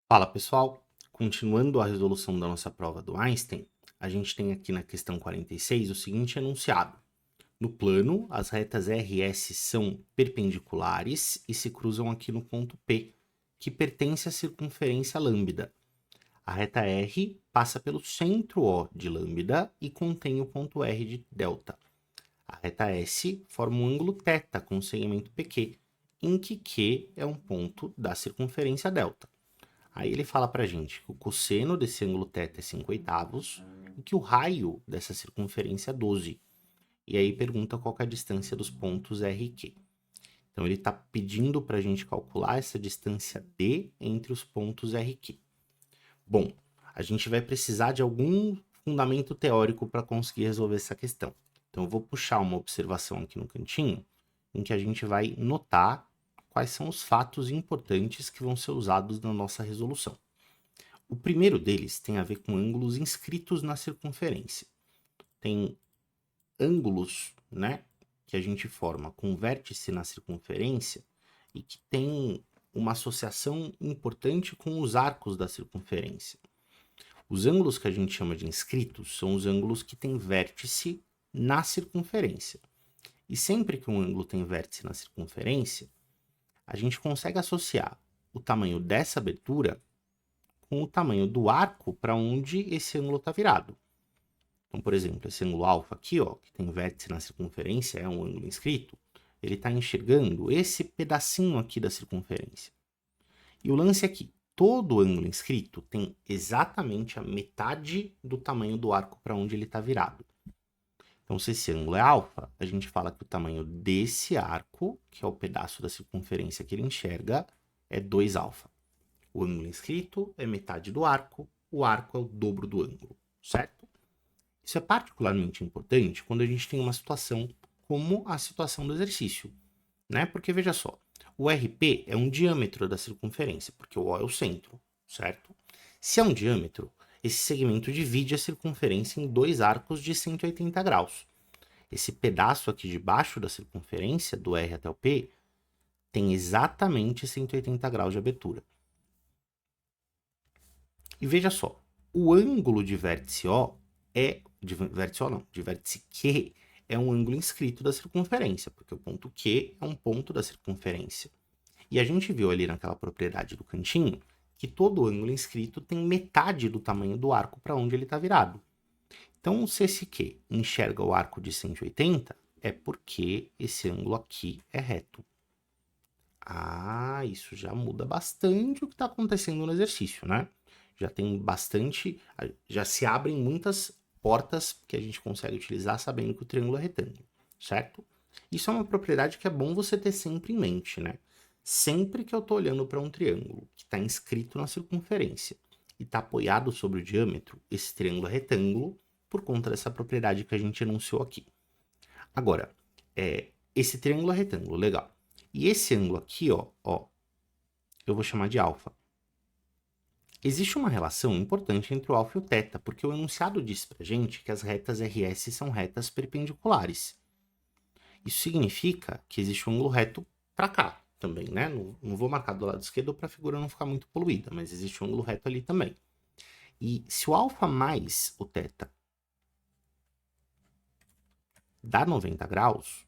Fala pessoal, continuando a resolução da nossa prova do Einstein, a gente tem aqui na questão 46 o seguinte enunciado. No plano, as retas RS são perpendiculares e se cruzam aqui no ponto P, que pertence à circunferência lambda. A reta R passa pelo centro O de lambda e contém o ponto R de delta. A reta S forma um ângulo θ com segmento PQ, em que Q é um ponto da circunferência delta. Aí ele fala pra gente que o cosseno desse ângulo θ é 5/8 e que o raio dessa circunferência é 12. E aí pergunta qual que é a distância dos pontos R e Q. Então ele está pedindo para a gente calcular essa distância D entre os pontos R e Q. Bom, a gente vai precisar de algum fundamento teórico para conseguir resolver essa questão. Então eu vou puxar uma observação aqui no cantinho, em que a gente vai notar quais são os fatos importantes que vão ser usados na nossa resolução. O primeiro deles tem a ver com ângulos inscritos na circunferência. Tem ângulos, né, que a gente forma com vértice na circunferência e que tem uma associação importante com os arcos da circunferência. Os ângulos que a gente chama de inscritos são os ângulos que têm vértice na circunferência. E sempre que um ângulo tem vértice na circunferência, a gente consegue associar o tamanho dessa abertura com o tamanho do arco para onde esse ângulo está virado. Então, por exemplo, esse ângulo alfa aqui, ó, que tem vértice na circunferência, é um ângulo inscrito, ele está enxergando esse pedacinho aqui da circunferência. E o lance aqui, todo ângulo inscrito tem exatamente a metade do tamanho do arco para onde ele está virado. Então, se esse ângulo é alfa, a gente fala que o tamanho desse arco, que é o pedaço da circunferência que ele enxerga, é 2α. O ângulo inscrito é metade do arco, o arco é o dobro do ângulo, certo? Isso é particularmente importante quando a gente tem uma situação como a situação do exercício, né? Porque veja só, o RP é um diâmetro da circunferência, porque o O é o centro, certo? Se é um diâmetro, esse segmento divide a circunferência em dois arcos de 180 graus. Esse pedaço aqui de baixo da circunferência, do R até o P, tem exatamente 180 graus de abertura. E veja só, o ângulo de vértice O de vértice O não, de vértice Q é um ângulo inscrito da circunferência, porque o ponto Q é um ponto da circunferência. E a gente viu ali naquela propriedade do cantinho que todo ângulo inscrito tem metade do tamanho do arco para onde ele está virado. Então, se esse Q enxerga o arco de 180, é porque esse ângulo aqui é reto. Ah, isso já muda bastante o que está acontecendo no exercício, né? Já tem bastante, já se abrem muitas portas que a gente consegue utilizar sabendo que o triângulo é retângulo, certo? Isso é uma propriedade que é bom você ter sempre em mente, né? Sempre que eu estou olhando para um triângulo que está inscrito na circunferência e está apoiado sobre o diâmetro, esse triângulo é retângulo por conta dessa propriedade que a gente enunciou aqui. Agora, esse triângulo é retângulo, legal. E esse ângulo aqui, ó, eu vou chamar de alfa. Existe uma relação importante entre o alfa e o θ, porque o enunciado diz pra gente que as retas RS são retas perpendiculares. Isso significa que existe um ângulo reto para cá também, né? Não vou marcar do lado esquerdo para a figura não ficar muito poluída, mas existe um ângulo reto ali também. E se o alfa mais o θ dá 90 graus,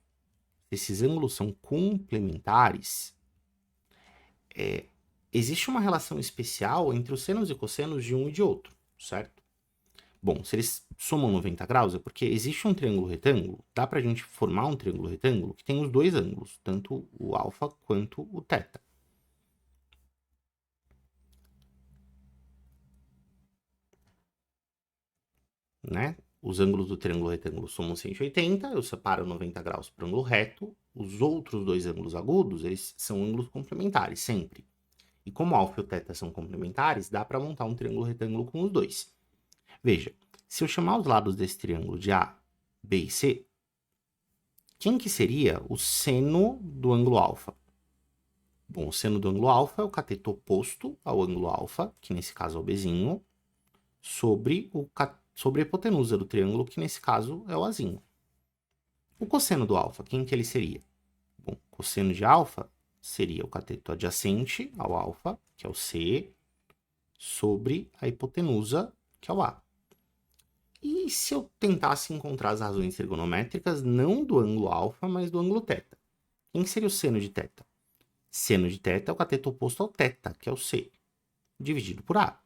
esses ângulos são complementares, existe uma relação especial entre os senos e cossenos de um e de outro, certo? Bom, se eles somam 90 graus é porque existe um triângulo retângulo, dá pra gente formar um triângulo retângulo que tem os dois ângulos, tanto o alfa quanto o θ. Né? Os ângulos do triângulo retângulo somam 180, eu separo 90 graus para o ângulo reto, os outros dois ângulos agudos, eles são ângulos complementares, sempre. E como alfa e o θ são complementares, dá para montar um triângulo retângulo com os dois. Veja, se eu chamar os lados desse triângulo de A, B e C, quem que seria o seno do ângulo alfa? Bom, o seno do ângulo alfa é o cateto oposto ao ângulo alfa, que nesse caso é o Bzinho, sobre a hipotenusa do triângulo, que nesse caso é o Azinho. O cosseno do alfa, quem que ele seria? Bom, o cosseno de alfa seria o cateto adjacente ao alfa, que é o C, sobre a hipotenusa, que é o A. E se eu tentasse encontrar as razões trigonométricas, não do ângulo alfa, mas do ângulo θ? Quem seria o seno de θ? Seno de θ é o cateto oposto ao θ, que é o C, dividido por A.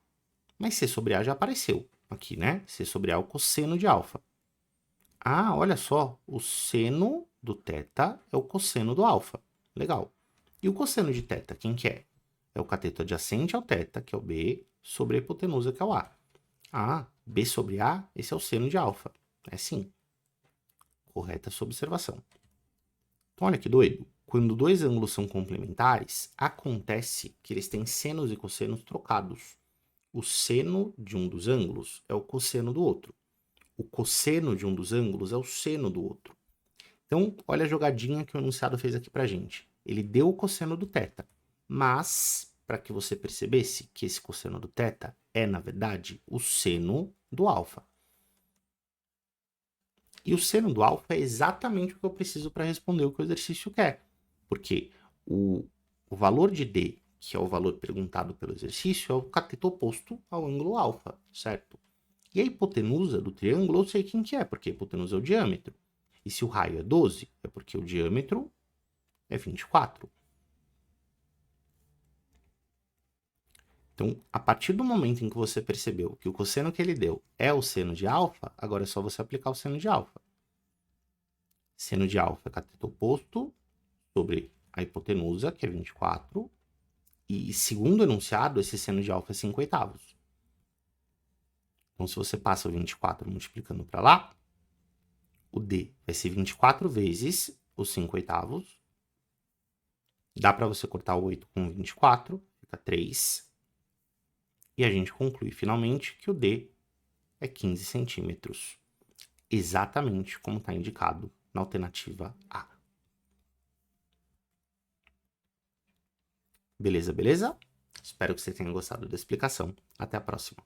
Mas C sobre A já apareceu aqui, né? C sobre A é o cosseno de alfa. Ah, olha só, o seno do θ é o cosseno do alfa. Legal. E o cosseno de θ, quem que é? É o cateto adjacente ao θ, que é o B, sobre a hipotenusa, que é o A. Ah, B sobre A, esse é o seno de alfa. É sim. Correta sua observação. Então, olha que doido. Quando dois ângulos são complementares, acontece que eles têm senos e cossenos trocados. O seno de um dos ângulos é o cosseno do outro. O cosseno de um dos ângulos é o seno do outro. Então, olha a jogadinha que o enunciado fez aqui pra gente. Ele deu o cosseno do θ, mas para que você percebesse que esse cosseno do θ é, na verdade, o seno do alfa. E o seno do alfa é exatamente o que eu preciso para responder o que o exercício quer. Porque o valor de D, que é o valor perguntado pelo exercício, é o cateto oposto ao ângulo alfa, certo? E a hipotenusa do triângulo eu sei quem que é, porque a hipotenusa é o diâmetro. E se o raio é 12, é porque o diâmetro é 24. Então, a partir do momento em que você percebeu que o cosseno que ele deu é o seno de alfa, agora é só você aplicar o seno de alfa. Seno de alfa é cateto oposto sobre a hipotenusa, que é 24, e segundo o enunciado, esse seno de alfa é 5/8. Então, se você passa o 24 multiplicando para lá, o D vai ser 24 vezes os 5/8. Dá para você cortar o 8 com 24, fica 3. E a gente conclui finalmente que o D é 15 centímetros. Exatamente como está indicado na alternativa A. Beleza, beleza? Espero que você tenha gostado da explicação. Até a próxima.